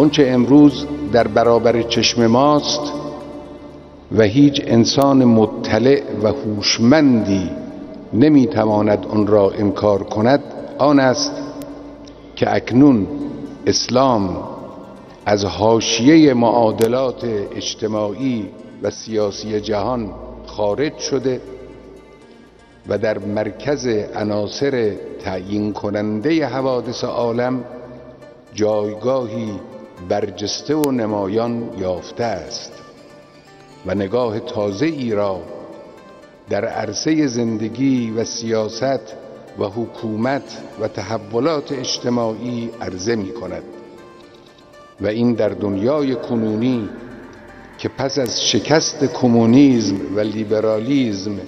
آنچه امروز در برابر چشم ماست و هیچ انسان مطلع و هوشمندی نمیتواند آن را انکار کند آن است که اکنون اسلام از حاشیه معادلات اجتماعی و سیاسی جهان خارج شده و در مرکز عناصر تعیین کننده حوادث عالم جایگاهی برجسته و نمایان یافته است و نگاه تازه‌ای را در عرصه زندگی و سیاست و حکومت و تحولات اجتماعی عرضه می کند و این در دنیای کنونی که پس از شکست کمونیسم و لیبرالیسم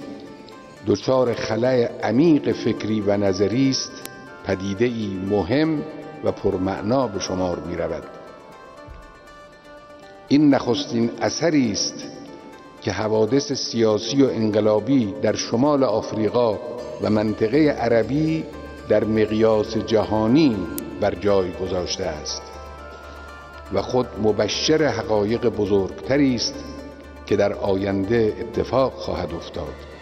دچار خلأ عمیق فکری و نظری است پدیده‌ای مهم و پرمعنا به شمار می رود. این نخستین اثری است که حوادث سیاسی و انقلابی در شمال آفریقا و منطقه عربی در مقیاس جهانی بر جای گذاشته است و خود مبشر حقایق بزرگتری است که در آینده اتفاق خواهد افتاد.